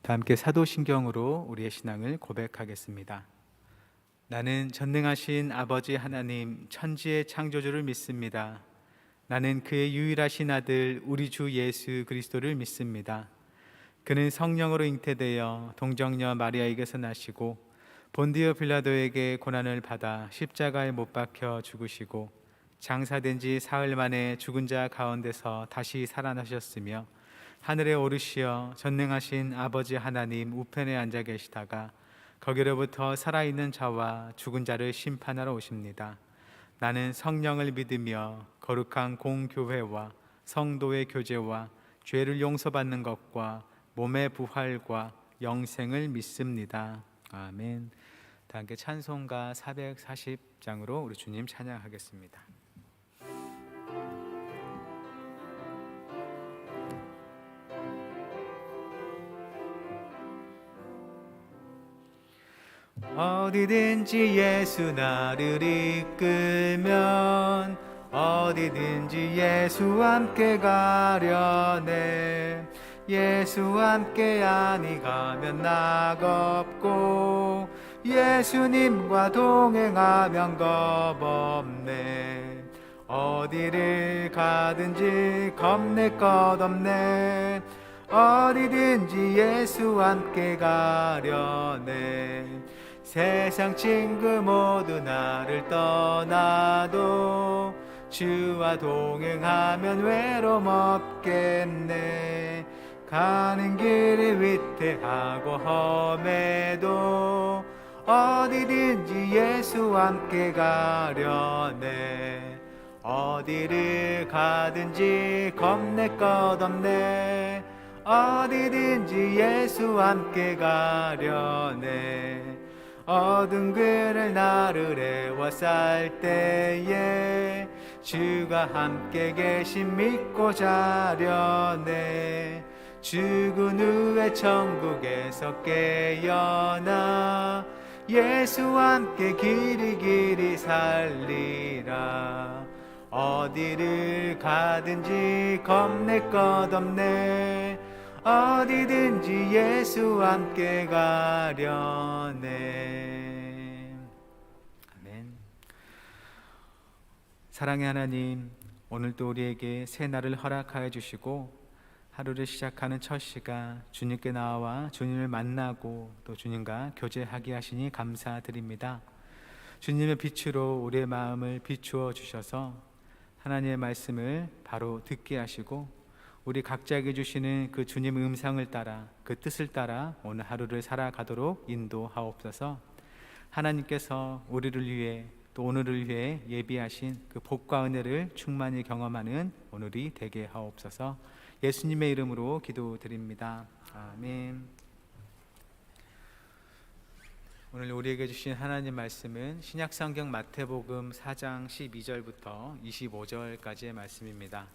다 함께 사도신경으로 우리의 신앙을 고백하겠습니다. 나는 전능하신 아버지 하나님 천지의 창조주를 믿습니다. 나는 그의 유일하신 아들 우리 주 예수 그리스도를 믿습니다. 그는 성령으로 잉태되어 동정녀 마리아에게서 나시고 본디오 빌라도에게 고난을 받아 십자가에 못 박혀 죽으시고 장사된 지 사흘 만에 죽은 자 가운데서 다시 살아나셨으며 하늘에 오르시어 전능하신 아버지 하나님 우편에 앉아 계시다가 거기로부터 살아있는 자와 죽은 자를 심판하러 오십니다. 나는 성령을 믿으며 거룩한 공교회와 성도의 교제와 죄를 용서받는 것과 몸의 부활과 영생을 믿습니다. 아멘. 다 함께 찬송가 440장으로 우리 주님 찬양하겠습니다. 어디든지 예수 나를 이끌면 어디든지 예수와 함께 가려네. 예수와 함께 아니 가면 낙없고 예수님과 동행하면 겁없네. 어디를 가든지 겁낼 것 없네. 어디든지 예수와 함께 가려네. 세상 친구 모두 나를 떠나도 주와 동행하면 외로움 없겠네. 가는 길이 위태하고 험해도 어디든지 예수와 함께 가려네. 어디를 가든지 겁낼 것 없네. 어디든지 예수와 함께 가려네. 어두운 길을 나르래와 쌀 때에 주가 함께 계신 믿고 자려네. 죽은 후에 천국에서 깨어나 예수와 함께 길이 살리라. 어디를 가든지 겁낼 것 없네. 어디든지 예수와 함께 가려네. 아멘. 사랑의 하나님, 오늘도 우리에게 새 날을 허락하여 주시고 하루를 시작하는 첫 시간 주님께 나와 주님을 만나고 또 주님과 교제하게 하시니 감사드립니다. 주님의 빛으로 우리의 마음을 비추어 주셔서 하나님의 말씀을 바로 듣게 하시고 우리 각자에게 주시는 그 주님의 음성을 따라 그 뜻을 따라 오늘 하루를 살아가도록 인도하옵소서. 하나님께서 우리를 위해 또 오늘을 위해 예비하신 그 복과 은혜를 충만히 경험하는 오늘이 되게 하옵소서. 예수님의 이름으로 기도드립니다. 아멘. 오늘 우리에게 주신 하나님 말씀은 신약성경 마태복음 4장 12절부터 25절까지의 말씀입니다.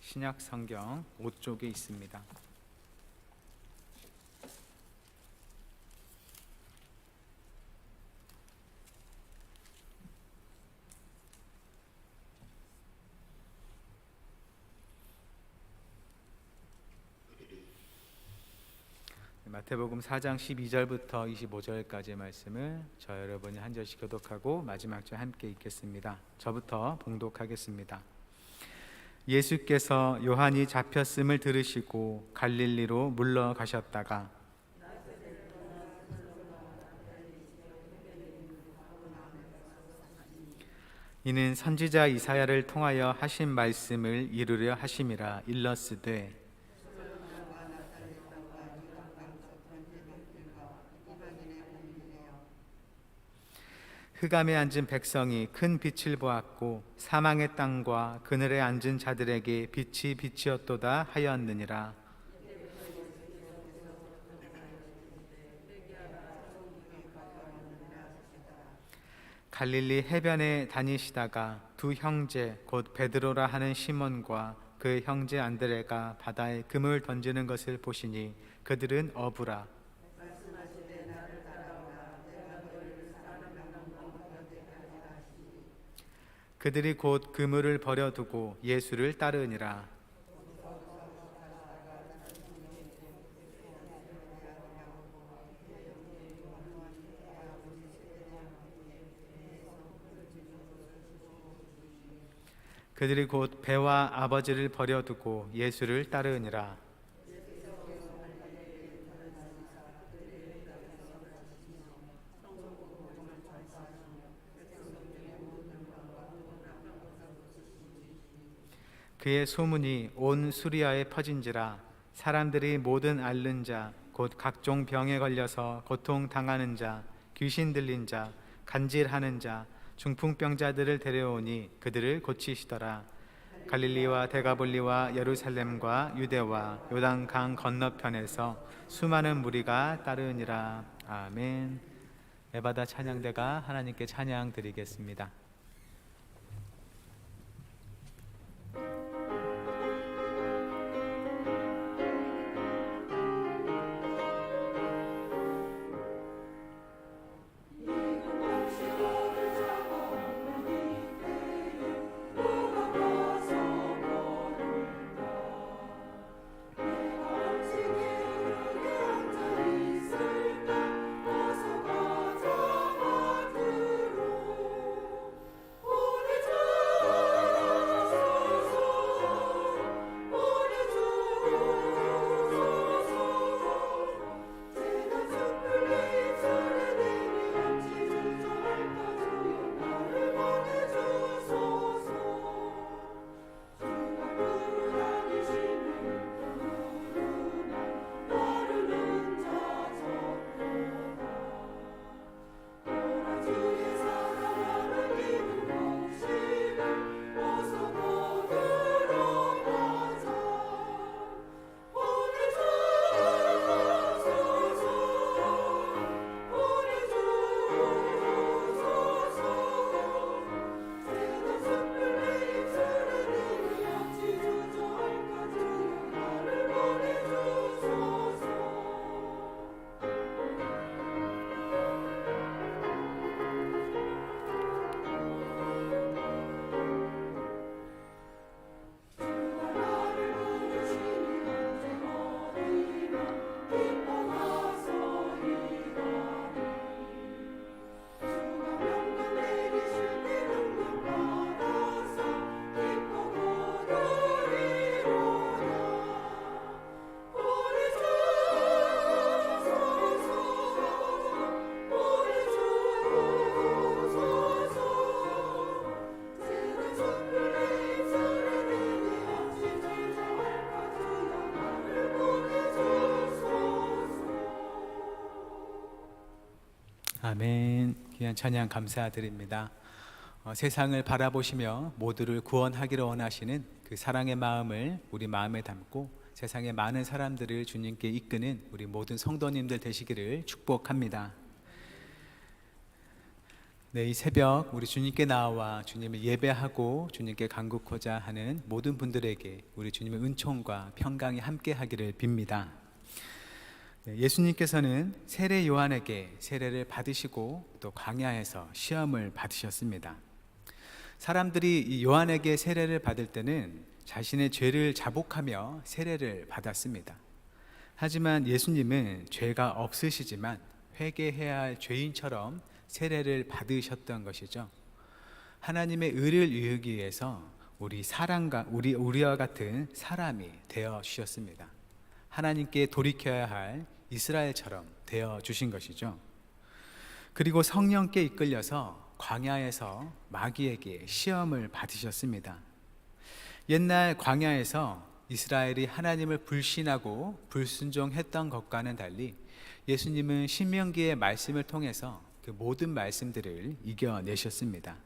신약성경 5쪽에 있습니다. 마태복음 4장 12절부터 25절까지의 말씀을 저 여러분이 한 절씩 교독하고 마지막 절 함께 읽겠습니다. 저부터 봉독하겠습니다. 예수께서 요한이 잡혔음을 들으시고 갈릴리로 물러가셨다가 이는 선지자 이사야를 통하여 하신 말씀을 이루려 하심이라. 일러스되 흑암에 앉은 백성이 큰 빛을 보았고 사망의 땅과 그늘에 앉은 자들에게 빛이 빛이었도다 하였느니라. 갈릴리 해변에 다니시다가 두 형제 곧 베드로라 하는 시몬과 그 형제 안드레가 바다에 금을 던지는 것을 보시니 그들은 어부라. 그들이 곧 그물을 버려두고 예수를 따르니라. 그들이 곧 배와 아버지를 버려두고 예수를 따르니라. 그의 소문이 온 수리아에 퍼진지라. 사람들이 모든 앓는 자, 곧 각종 병에 걸려서 고통 당하는 자, 귀신 들린 자, 간질하는 자, 중풍병자들을 데려오니 그들을 고치시더라. 갈릴리와 데가볼리와 예루살렘과 유대와 요단 강 건너편에서 수많은 무리가 따르니라. 아멘. 에바다 찬양대가 하나님께 찬양 드리겠습니다. 아멘. 귀한 찬양 감사드립니다. 세상을 바라보시며 모두를 구원하기를 원하시는 그 사랑의 마음을 우리 마음에 담고 세상의 많은 사람들을 주님께 이끄는 우리 모든 성도님들 되시기를 축복합니다. 네, 이 새벽 우리 주님께 나와 주님을 예배하고 주님께 간구하고자 하는 모든 분들에게 우리 주님의 은총과 평강이 함께 하기를 빕니다. 예수님께서는 세례 요한에게 세례를 받으시고 또 광야에서 시험을 받으셨습니다. 사람들이 이 요한에게 세례를 받을 때는 자신의 죄를 자복하며 세례를 받았습니다. 하지만 예수님은 죄가 없으시지만 회개해야 할 죄인처럼 세례를 받으셨던 것이죠. 하나님의 의를 이루기 위해서 우리와 같은 사람이 되어 주셨습니다. 하나님께 돌이켜야 할 이스라엘처럼 되어 주신 것이죠. 그리고 성령께 이끌려서 광야에서 마귀에게 시험을 받으셨습니다. 옛날 광야에서 이스라엘이 하나님을 불신하고 불순종했던 것과는 달리 예수님은 신명기의 말씀을 통해서 그 모든 말씀들을 이겨내셨습니다.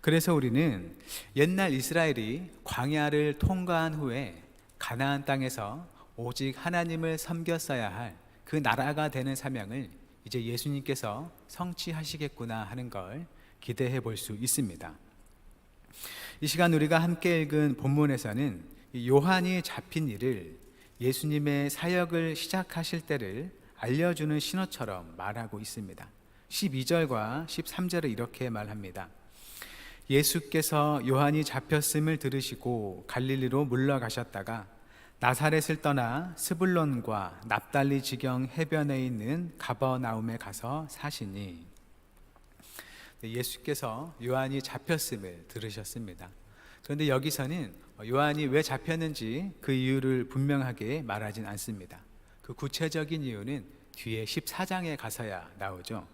그래서 우리는 옛날 이스라엘이 광야를 통과한 후에 가나안 땅에서 오직 하나님을 섬겼어야 할 그 나라가 되는 사명을 이제 예수님께서 성취하시겠구나 하는 걸 기대해 볼 수 있습니다. 이 시간 우리가 함께 읽은 본문에서는 요한이 잡힌 일을 예수님의 사역을 시작하실 때를 알려주는 신호처럼 말하고 있습니다. 12절과 13절에 이렇게 말합니다. 예수께서 요한이 잡혔음을 들으시고 갈릴리로 물러가셨다가 나사렛을 떠나 스불론과 납달리 지경 해변에 있는 가버나움에 가서 사시니, 예수께서 요한이 잡혔음을 들으셨습니다. 그런데 여기서는 요한이 왜 잡혔는지 그 이유를 분명하게 말하진 않습니다. 그 구체적인 이유는 뒤에 14장에 가서야 나오죠.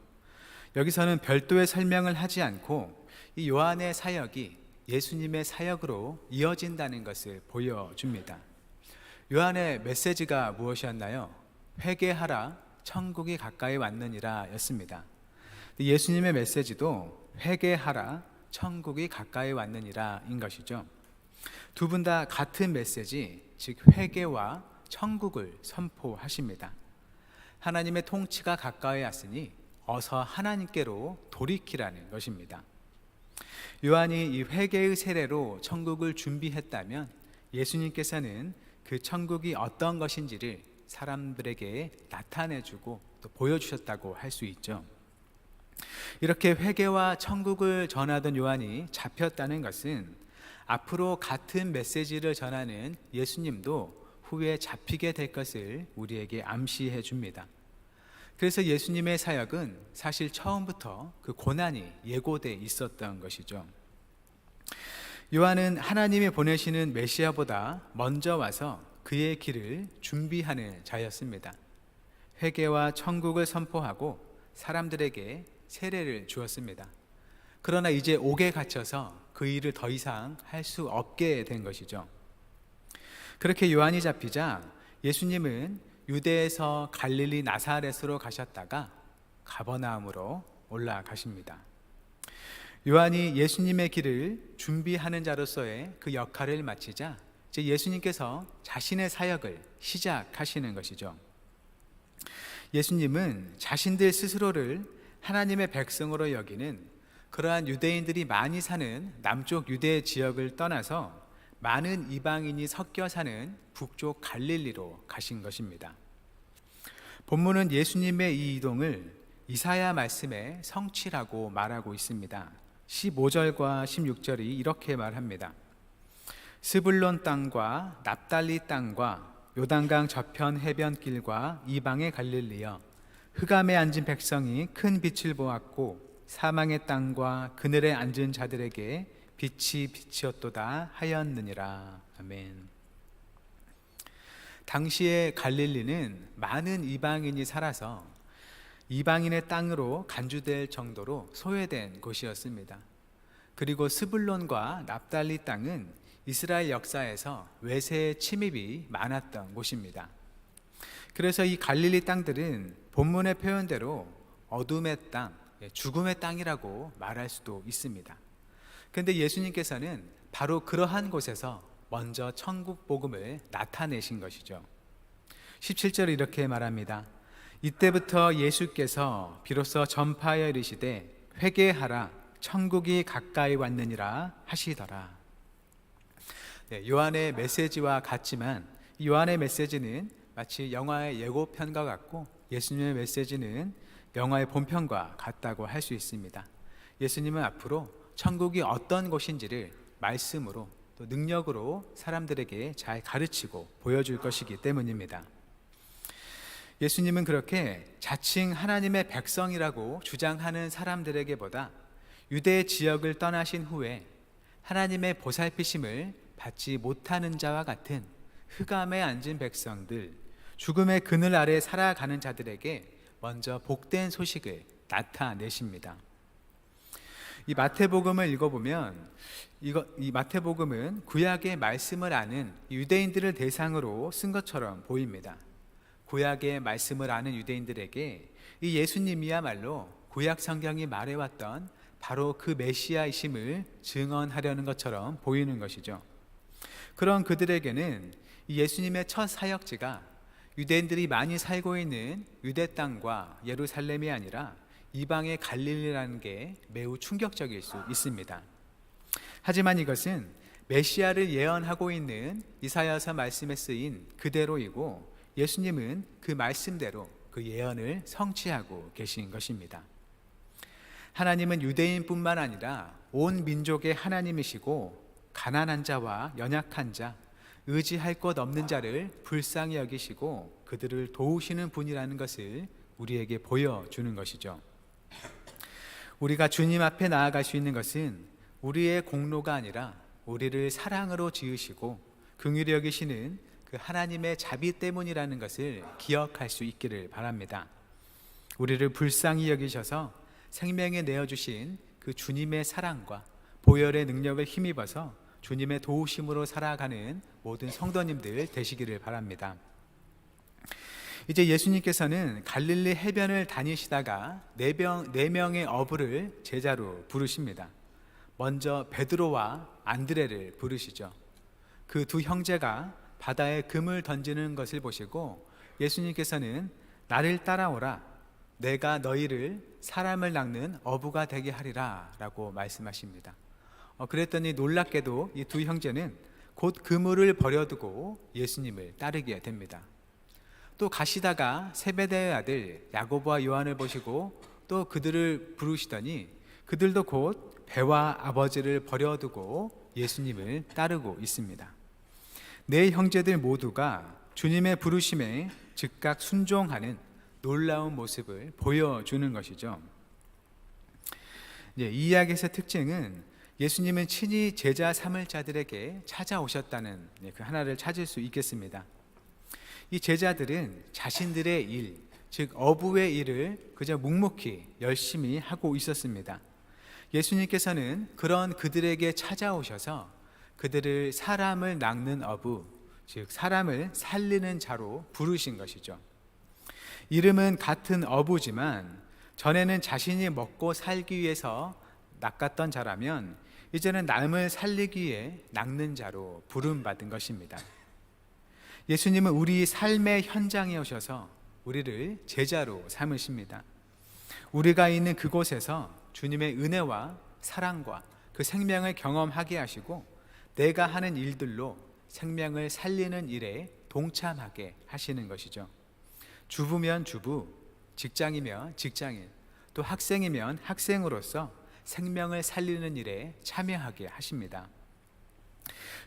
여기서는 별도의 설명을 하지 않고 이 요한의 사역이 예수님의 사역으로 이어진다는 것을 보여줍니다. 요한의 메시지가 무엇이었나요? 회개하라, 천국이 가까이 왔느니라 였습니다. 예수님의 메시지도 회개하라, 천국이 가까이 왔느니라 인 것이죠. 두 분 다 같은 메시지, 즉 회개와 천국을 선포하십니다. 하나님의 통치가 가까이 왔으니 어서 하나님께로 돌이키라는 것입니다. 요한이 이 회개의 세례로 천국을 준비했다면 예수님께서는 그 천국이 어떤 것인지를 사람들에게 나타내주고 또 보여주셨다고 할 수 있죠. 이렇게 회개와 천국을 전하던 요한이 잡혔다는 것은 앞으로 같은 메시지를 전하는 예수님도 후에 잡히게 될 것을 우리에게 암시해 줍니다. 그래서 예수님의 사역은 사실 처음부터 그 고난이 예고돼 있었던 것이죠. 요한은 하나님이 보내시는 메시아보다 먼저 와서 그의 길을 준비하는 자였습니다. 회개와 천국을 선포하고 사람들에게 세례를 주었습니다. 그러나 이제 옥에 갇혀서 그 일을 더 이상 할 수 없게 된 것이죠. 그렇게 요한이 잡히자 예수님은 유대에서 갈릴리 나사렛으로 가셨다가 가버나움으로 올라가십니다. 요한이 예수님의 길을 준비하는 자로서의 그 역할을 마치자 이제 예수님께서 자신의 사역을 시작하시는 것이죠. 예수님은 자신들 스스로를 하나님의 백성으로 여기는 그러한 유대인들이 많이 사는 남쪽 유대 지역을 떠나서 많은 이방인이 섞여 사는 북쪽 갈릴리로 가신 것입니다. 본문은 예수님의 이 이동을 이사야 말씀의 성취라고 말하고 있습니다. 15절과 16절이 이렇게 말합니다. 스불론 땅과 납달리 땅과 요단강 저편 해변길과 이방의 갈릴리여, 흑암에 앉은 백성이 큰 빛을 보았고 사망의 땅과 그늘에 앉은 자들에게 빛이 빛이었도다 하였느니라. 아멘. 당시의 갈릴리는 많은 이방인이 살아서 이방인의 땅으로 간주될 정도로 소외된 곳이었습니다. 그리고 스불론과 납달리 땅은 이스라엘 역사에서 외세의 침입이 많았던 곳입니다. 그래서 이 갈릴리 땅들은 본문의 표현대로 어둠의 땅, 죽음의 땅이라고 말할 수도 있습니다. 그런데 예수님께서는 바로 그러한 곳에서 먼저 천국 복음을 나타내신 것이죠. 17절 이렇게 말합니다. 이때부터 예수께서 비로소 전파하여 이르시되 회개하라, 천국이 가까이 왔느니라 하시더라. 요한의 메시지와 같지만 요한의 메시지는 마치 영화의 예고편과 같고 예수님의 메시지는 영화의 본편과 같다고 할 수 있습니다. 예수님은 앞으로 천국이 어떤 곳인지를 말씀으로 또 능력으로 사람들에게 잘 가르치고 보여줄 것이기 때문입니다. 예수님은 그렇게 자칭 하나님의 백성이라고 주장하는 사람들에게보다 유대 지역을 떠나신 후에 하나님의 보살피심을 받지 못하는 자와 같은 흑암에 앉은 백성들, 죽음의 그늘 아래 살아가는 자들에게 먼저 복된 소식을 나타내십니다. 이 마태복음을 읽어보면 이 마태복음은 구약의 말씀을 아는 유대인들을 대상으로 쓴 것처럼 보입니다. 구약의 말씀을 아는 유대인들에게 이 예수님이야말로 구약 성경이 말해왔던 바로 그 메시아이심을 증언하려는 것처럼 보이는 것이죠. 그런 그들에게는 이 예수님의 첫 사역지가 유대인들이 많이 살고 있는 유대 땅과 예루살렘이 아니라 이방의 갈릴리라는 게 매우 충격적일 수 있습니다. 하지만 이것은 메시아를 예언하고 있는 이사야서 말씀에 쓰인 그대로이고 예수님은 그 말씀대로 그 예언을 성취하고 계신 것입니다. 하나님은 유대인뿐만 아니라 온 민족의 하나님이시고 가난한 자와 연약한 자, 의지할 것 없는 자를 불쌍히 여기시고 그들을 도우시는 분이라는 것을 우리에게 보여주는 것이죠. 우리가 주님 앞에 나아갈 수 있는 것은 우리의 공로가 아니라 우리를 사랑으로 지으시고 긍휼히 여기시는 그 하나님의 자비 때문이라는 것을 기억할 수 있기를 바랍니다. 우리를 불쌍히 여기셔서 생명에 내어주신 그 주님의 사랑과 보혈의 능력을 힘입어서 주님의 도우심으로 살아가는 모든 성도님들 되시기를 바랍니다. 이제 예수님께서는 갈릴리 해변을 다니시다가 네 명의 어부를 제자로 부르십니다. 먼저 베드로와 안드레를 부르시죠. 그 두 형제가 바다에 금을 던지는 것을 보시고 예수님께서는 나를 따라오라, 내가 너희를 사람을 낚는 어부가 되게 하리라 라고 말씀하십니다. 그랬더니 놀랍게도 이 두 형제는 곧 그물을 버려두고 예수님을 따르게 됩니다. 또 가시다가 세베대의 아들 야고보와 요한을 보시고 또 그들을 부르시더니 그들도 곧 배와 아버지를 버려두고 예수님을 따르고 있습니다. 네 형제들 모두가 주님의 부르심에 즉각 순종하는 놀라운 모습을 보여주는 것이죠. 이 이야기에서 특징은 예수님은 친히 제자 삼을 자들에게 찾아오셨다는 그 하나를 찾을 수 있겠습니다. 이 제자들은 자신들의 일, 즉 어부의 일을 그저 묵묵히 열심히 하고 있었습니다. 예수님께서는 그런 그들에게 찾아오셔서 그들을 사람을 낚는 어부, 즉 사람을 살리는 자로 부르신 것이죠. 이름은 같은 어부지만 전에는 자신이 먹고 살기 위해서 낚았던 자라면 이제는 남을 살리기 위해 낚는 자로 부름받은 것입니다. 예수님은 우리 삶의 현장에 오셔서 우리를 제자로 삼으십니다. 우리가 있는 그곳에서 주님의 은혜와 사랑과 그 생명을 경험하게 하시고 내가 하는 일들로 생명을 살리는 일에 동참하게 하시는 것이죠. 주부면 주부, 직장이면 직장인, 또 학생이면 학생으로서 생명을 살리는 일에 참여하게 하십니다.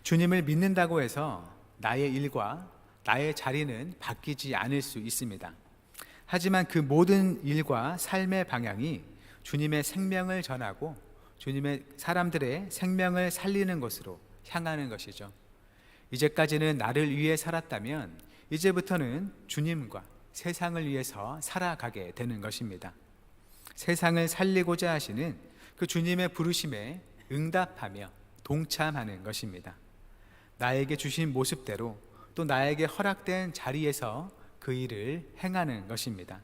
주님을 믿는다고 해서 나의 일과 나의 자리는 바뀌지 않을 수 있습니다. 하지만 그 모든 일과 삶의 방향이 주님의 생명을 전하고 주님의 사람들의 생명을 살리는 것으로 향하는 것이죠. 이제까지는 나를 위해 살았다면 이제부터는 주님과 세상을 위해서 살아가게 되는 것입니다. 세상을 살리고자 하시는 그 주님의 부르심에 응답하며 동참하는 것입니다. 나에게 주신 모습대로 또 나에게 허락된 자리에서 그 일을 행하는 것입니다.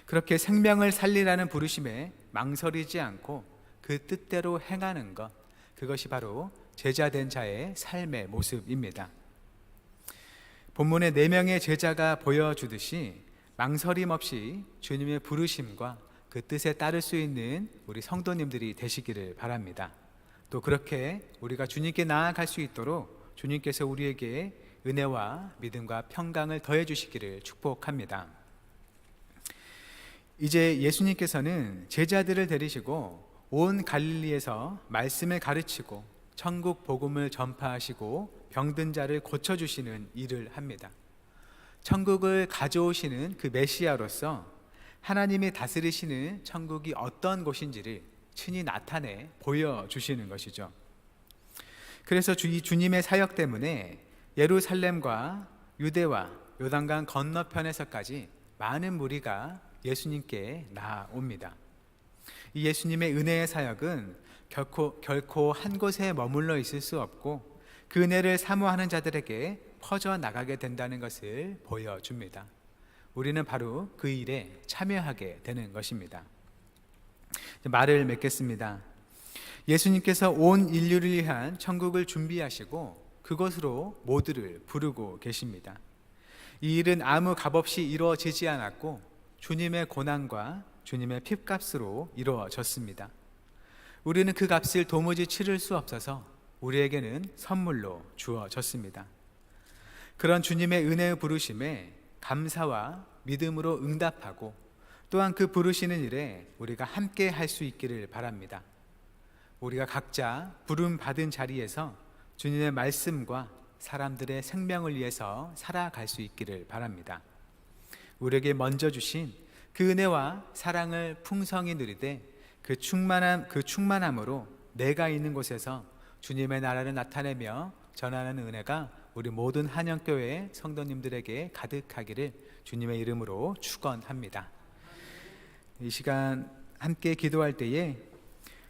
그렇게 생명을 살리라는 부르심에 망설이지 않고 그 뜻대로 행하는 것, 그것이 바로 제자된 자의 삶의 모습입니다. 본문의 4명의 제자가 보여주듯이 망설임 없이 주님의 부르심과 그 뜻에 따를 수 있는 우리 성도님들이 되시기를 바랍니다. 또 그렇게 우리가 주님께 나아갈 수 있도록 주님께서 우리에게 은혜와 믿음과 평강을 더해 주시기를 축복합니다. 이제 예수님께서는 제자들을 데리시고 온 갈릴리에서 말씀을 가르치고 천국 복음을 전파하시고 병든 자를 고쳐주시는 일을 합니다. 천국을 가져오시는 그 메시아로서 하나님이 다스리시는 천국이 어떤 곳인지를 친히 나타내 보여주시는 것이죠. 그래서 주님의 사역 때문에 예루살렘과 유대와 요단강 건너편에서까지 많은 무리가 예수님께 나아옵니다. 이 예수님의 은혜의 사역은 결코 한 곳에 머물러 있을 수 없고 그 은혜를 사모하는 자들에게 퍼져나가게 된다는 것을 보여줍니다. 우리는 바로 그 일에 참여하게 되는 것입니다. 말을 맺겠습니다. 예수님께서 온 인류를 위한 천국을 준비하시고 그것으로 모두를 부르고 계십니다. 이 일은 아무 값없이 이루어지지 않았고 주님의 고난과 주님의 핏값으로 이루어졌습니다. 우리는 그 값을 도무지 치를 수 없어서 우리에게는 선물로 주어졌습니다. 그런 주님의 은혜의 부르심에 감사와 믿음으로 응답하고 또한 그 부르시는 일에 우리가 함께 할 수 있기를 바랍니다. 우리가 각자 부름 받은 자리에서 주님의 말씀과 사람들의 생명을 위해서 살아갈 수 있기를 바랍니다. 우리에게 먼저 주신 그 은혜와 사랑을 풍성히 누리되 그 충만함으로 내가 있는 곳에서 주님의 나라를 나타내며 전하는 은혜가 우리 모든 한영교회 성도님들에게 가득하기를 주님의 이름으로 축원합니다. 이 시간 함께 기도할 때에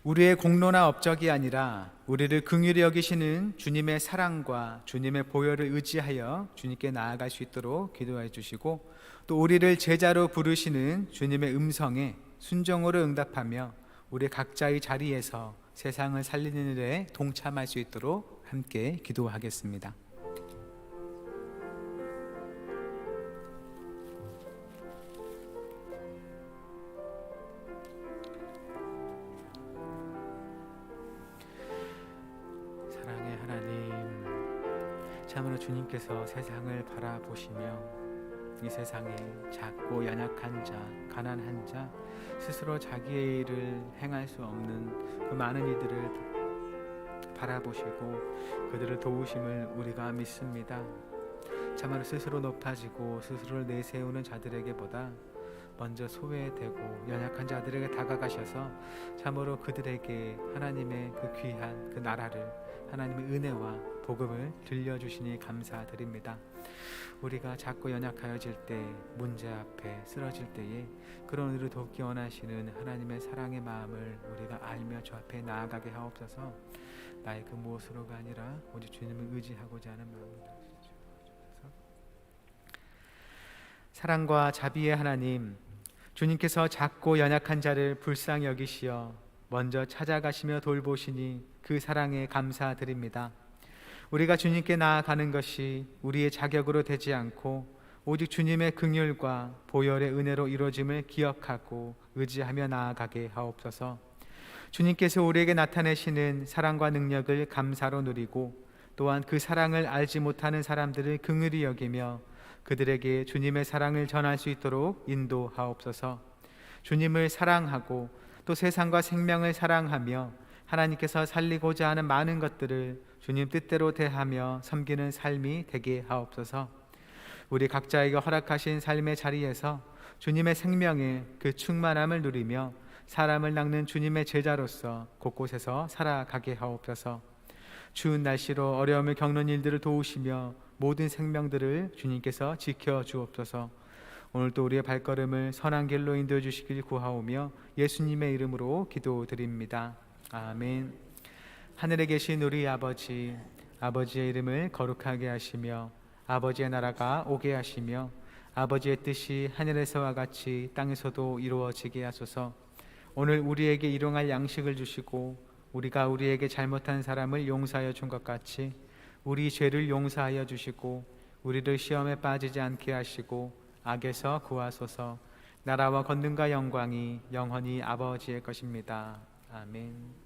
우리의 공로나 업적이 아니라 우리를 긍휼히 여기시는 주님의 사랑과 주님의 보혈을 의지하여 주님께 나아갈 수 있도록 기도해 주시고, 또 우리를 제자로 부르시는 주님의 음성에 순종으로 응답하며 우리 각자의 자리에서 세상을 살리는 일에 동참할 수 있도록 함께 기도하겠습니다. 사랑의 하나님, 참으로 주님께서 세상을 바라보시며 이 세상에 작고 연약한 자, 가난한 자, 스스로 자기의 일을 행할 수 없는 그 많은 이들을 바라보시고 그들을 도우심을 우리가 믿습니다. 참으로 스스로 높아지고 스스로를 내세우는 자들에게보다 먼저 소외되고 연약한 자들에게 다가가셔서 참으로 그들에게 하나님의 그 귀한 그 나라를, 하나님의 은혜와 복음을 들려주시니 감사드립니다. 우리가 작고 연약하여질 때, 문제 앞에 쓰러질 때에 그런 우리를 돕기 원하시는 하나님의 사랑의 마음을 우리가 알며 주 앞에 나아가게 하옵소서. 나의 그 무엇으로가 아니라 오직 주님을 의지하고자 하는 마음을 주옵소서. 사랑과 자비의 하나님, 주님께서 작고 연약한 자를 불쌍히 여기시어 먼저 찾아가시며 돌보시니 그 사랑에 감사드립니다. 우리가 주님께 나아가는 것이 우리의 자격으로 되지 않고 오직 주님의 긍휼과 보혈의 은혜로 이루어짐을 기억하고 의지하며 나아가게 하옵소서. 주님께서 우리에게 나타내시는 사랑과 능력을 감사로 누리고 또한 그 사랑을 알지 못하는 사람들을 긍휼히 여기며 그들에게 주님의 사랑을 전할 수 있도록 인도하옵소서. 주님을 사랑하고 또 세상과 생명을 사랑하며 하나님께서 살리고자 하는 많은 것들을 주님 뜻대로 대하며 섬기는 삶이 되게 하옵소서. 우리 각자에게 허락하신 삶의 자리에서 주님의 생명의 그 충만함을 누리며 사람을 낚는 주님의 제자로서 곳곳에서 살아가게 하옵소서. 추운 날씨로 어려움을 겪는 일들을 도우시며 모든 생명들을 주님께서 지켜주옵소서. 오늘도 우리의 발걸음을 선한 길로 인도해 주시길 구하오며 예수님의 이름으로 기도드립니다. 아멘. 하늘에 계신 우리 아버지, 아버지의 이름을 거룩하게 하시며 아버지의 나라가 오게 하시며 아버지의 뜻이 하늘에서와 같이 땅에서도 이루어지게 하소서. 오늘 우리에게 일용할 양식을 주시고 우리가 우리에게 잘못한 사람을 용서하여 준 것 같이 우리 죄를 용서하여 주시고 우리를 시험에 빠지지 않게 하시고 악에서 구하소서. 나라와 권능과 영광이 영원히 아버지의 것입니다. 아멘.